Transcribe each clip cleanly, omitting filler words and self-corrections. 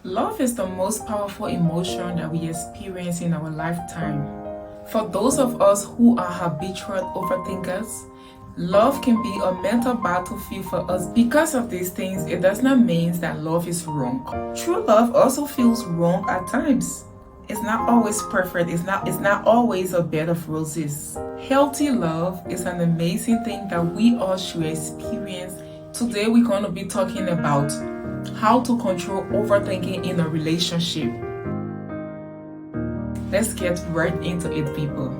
Love is the most powerful emotion that we experience in our lifetime. For those of us who are habitual overthinkers, love can be a mental battlefield for us. Because of these things, it does not mean that love is wrong. True love also feels wrong at times. It's not always perfect. It's not always a bed of roses. Healthy love is an amazing thing that we all should experience. Today we're going to be talking about how to control overthinking in a relationship. Let's get right into it, people.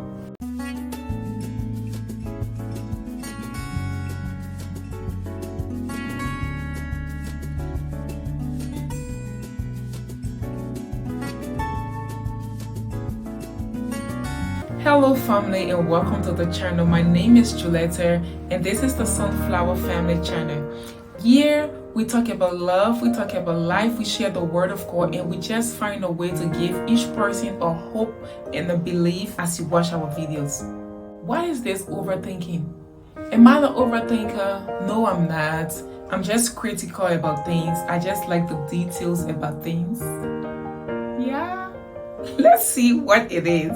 Hello family and welcome to the channel. My name is Julieta and this is the Sunflower Family channel. Here we talk about love, we talk about life, we share the word of God, and we just find a way to give each person a hope and a belief as you watch our videos. What is this overthinking? Am I the overthinker? No, I'm not. I'm just critical about things. I just like the details about things. Yeah, let's see what it is.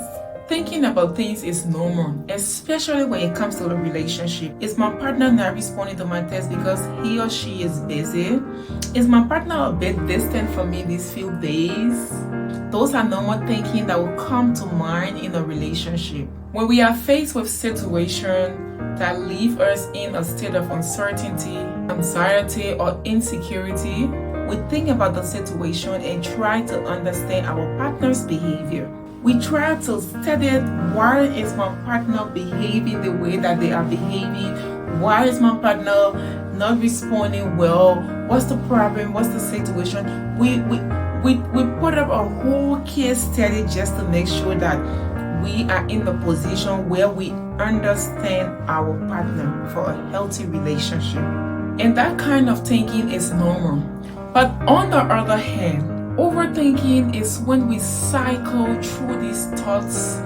Thinking about things is normal, especially when it comes to the relationship. Is my partner not responding to my text because he or she is busy? Is my partner a bit distant from me these few days? Those are normal thinking that will come to mind in a relationship. When we are faced with situations that leave us in a state of uncertainty, anxiety, or insecurity, we think about the situation and try to understand our partner's behavior. We try to study why is my partner behaving the way that they are behaving? Why is my partner not responding well? What's the problem? What's the situation? We put up a whole case study just to make sure that we are in the position where we understand our partner for a healthy relationship. And that kind of thinking is normal. But on the other hand, overthinking is when we cycle through these thoughts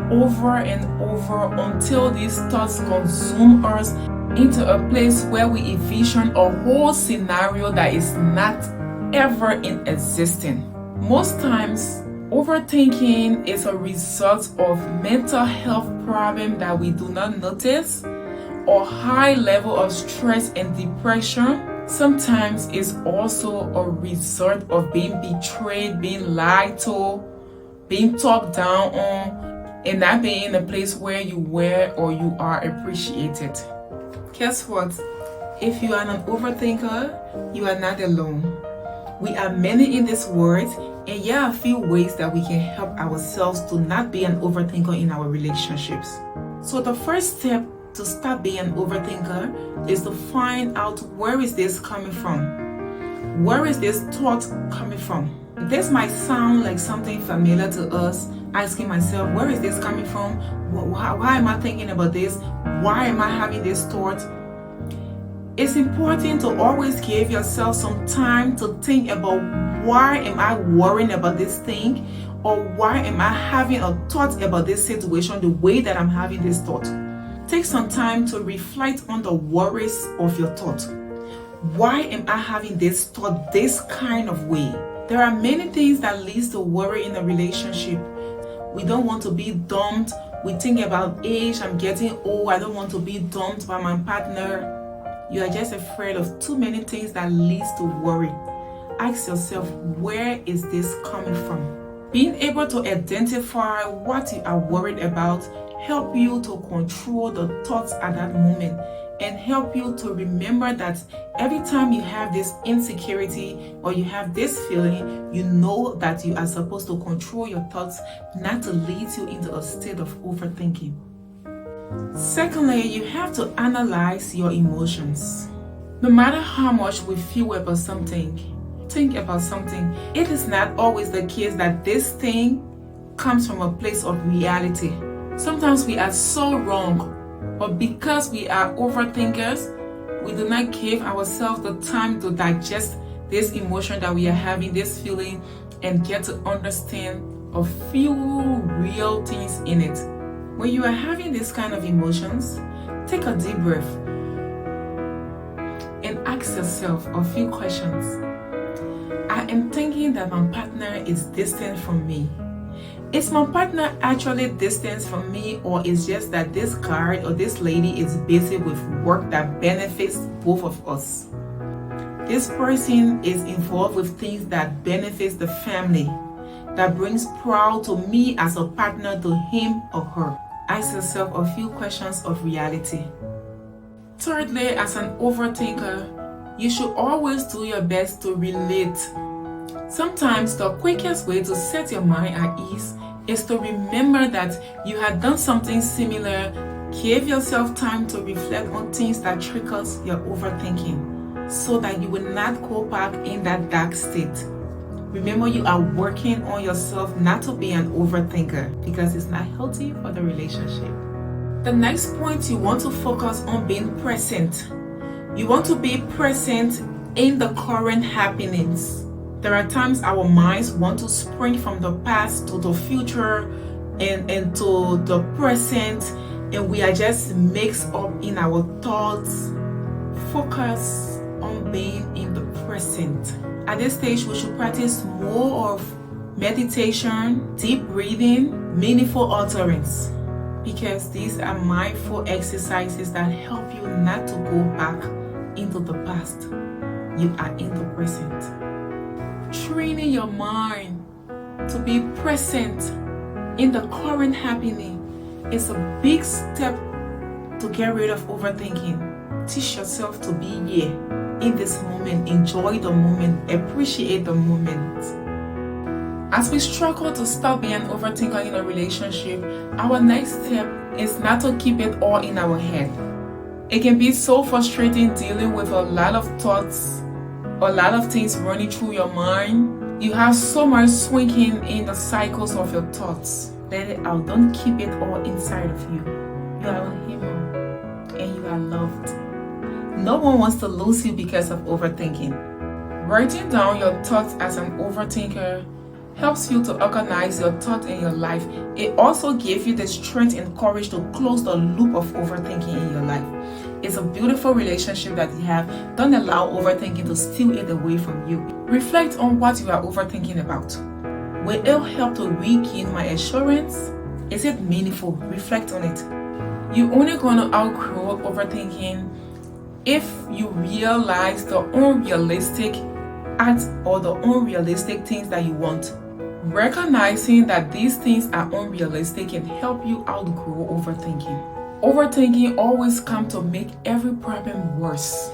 over and over until these thoughts consume us into a place where we envision a whole scenario that is not ever in existence. Most times, overthinking is a result of mental health problems that we do not notice, or high level of stress and depression. Sometimes it's also a result of being betrayed, being lied to, being talked down on, and not being in a place where you were or you are appreciated. Guess what? If you are an overthinker, you are not alone. We are many in this world, and there are a few ways that we can help ourselves to not be an overthinker in our relationships. So the first step to stop being an overthinker is to find out where is this coming from. Where is this thought coming from? This might sound like something familiar to us, asking myself, where is this coming from? Why am I thinking about this? Why am I having this thought? It's important to always give yourself some time to think about why am I worrying about this thing, or why am I having a thought about this situation the way that I'm having this thought. Take some time to reflect on the worries of your thought. Why am I having this thought this kind of way? There are many things that leads to worry in a relationship. We don't want to be dumped. We think about age, I'm getting old, I don't want to be dumped by my partner. You are just afraid of too many things that leads to worry. Ask yourself, where is this coming from? Being able to identify what you are worried about help you to control the thoughts at that moment, and help you to remember that every time you have this insecurity or you have this feeling, you know that you are supposed to control your thoughts, not to lead you into a state of overthinking. Secondly, you have to analyze your emotions. No matter how much we feel about something, think about something, it is not always the case that this thing comes from a place of reality. Sometimes we are so wrong, but because we are overthinkers, we do not give ourselves the time to digest this emotion that we are having, this feeling, and get to understand a few real things in it. When you are having this kind of emotions, take a deep breath and ask yourself a few questions. I I am thinking that my partner is distant from me. Is my partner actually distant from me, or is just that this guy or this lady is busy with work that benefits both of us? This person is involved with things that benefits the family, that brings pride to me as a partner to him or her. Ask yourself a few questions of reality. Thirdly, as an overthinker, you should always do your best to relate. Sometimes the quickest way to set your mind at ease is to remember that you had done something similar. Give yourself time to reflect on things that triggers your overthinking so that you will not go back in that dark state. Remember, you are working on yourself not to be an overthinker because it's not healthy for the relationship. The next point, you want to focus on being present. You want to be present in the current happenings. There are times our minds want to spring from the past to the future and to the present, and we are just mixed up in our thoughts. Focus on being in the present. At this stage, we should practice more of meditation, deep breathing, meaningful utterance, because these are mindful exercises that help you not to go back into the past. You are in the present. Training your mind to be present in the current happening is a big step to get rid of overthinking. Teach yourself to be here in this moment, enjoy the moment, appreciate the moment. As we struggle to stop being an overthinker in a relationship, our next step is not to keep it all in our head. It can be so frustrating dealing with a lot of thoughts, a lot of things running through your mind. You have so much swinging in the cycles of your thoughts. Let it out. Don't keep it all inside of you. You are a human and you are loved. No one wants to lose you because of overthinking. Writing down your thoughts as an overthinker helps you to organize your thoughts in your life. It also gives you the strength and courage to close the loop of overthinking in your life. It's a beautiful relationship that you have. Don't allow overthinking to steal it away from you. Reflect on what you are overthinking about. Will it help to regain my assurance? Is it meaningful? Reflect on it. You're only going to outgrow overthinking if you realize the unrealistic acts or the unrealistic things that you want. Recognizing that these things are unrealistic can help you outgrow overthinking. Overthinking always comes to make every problem worse.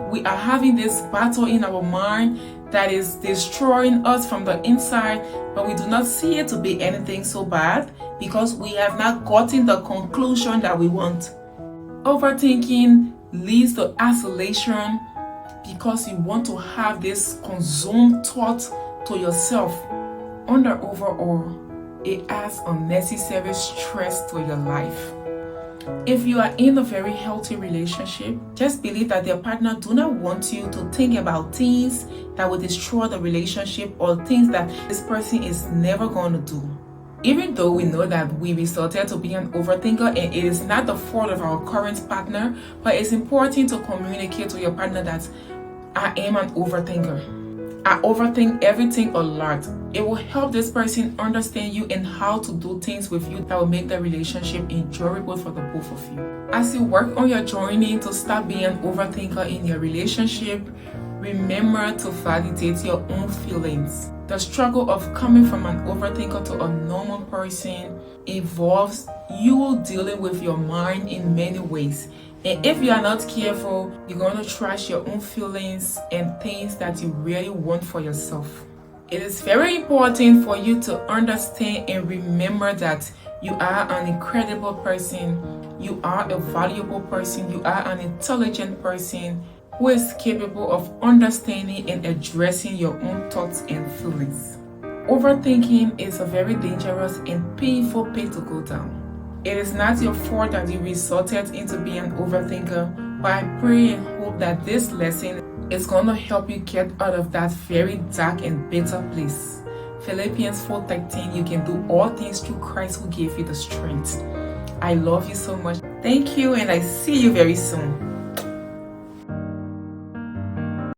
We are having this battle in our mind that is destroying us from the inside, but we do not see it to be anything so bad because we have not gotten the conclusion that we want. Overthinking leads to isolation because you want to have this consumed thought to yourself. On the overall, it adds unnecessary stress to your life. If you are in a very healthy relationship, just believe that your partner do not want you to think about things that will destroy the relationship or things that this person is never going to do. Even though we know that we resorted to being an overthinker and it is not the fault of our current partner, but it's important to communicate to your partner that I am an overthinker. I overthink everything a lot. It will help this person understand you and how to do things with you that will make the relationship enjoyable for the both of you. As you work on your journey to stop being an overthinker in your relationship, remember to validate your own feelings. The struggle of coming from an overthinker to a normal person involves you dealing with your mind in many ways. And if you are not careful, you're going to trash your own feelings and things that you really want for yourself. It is very important for you to understand and remember that you are an incredible person. You are a valuable person. You are an intelligent person who is capable of understanding and addressing your own thoughts and feelings. Overthinking is a very dangerous and painful pit to go down. It is not your fault that you resorted into being an overthinker, but I pray and hope that this lesson is going to help you get out of that very dark and bitter place. Philippians 4:13, you can do all things through Christ who gave you the strength. I love you so much. Thank you, and I see you very soon.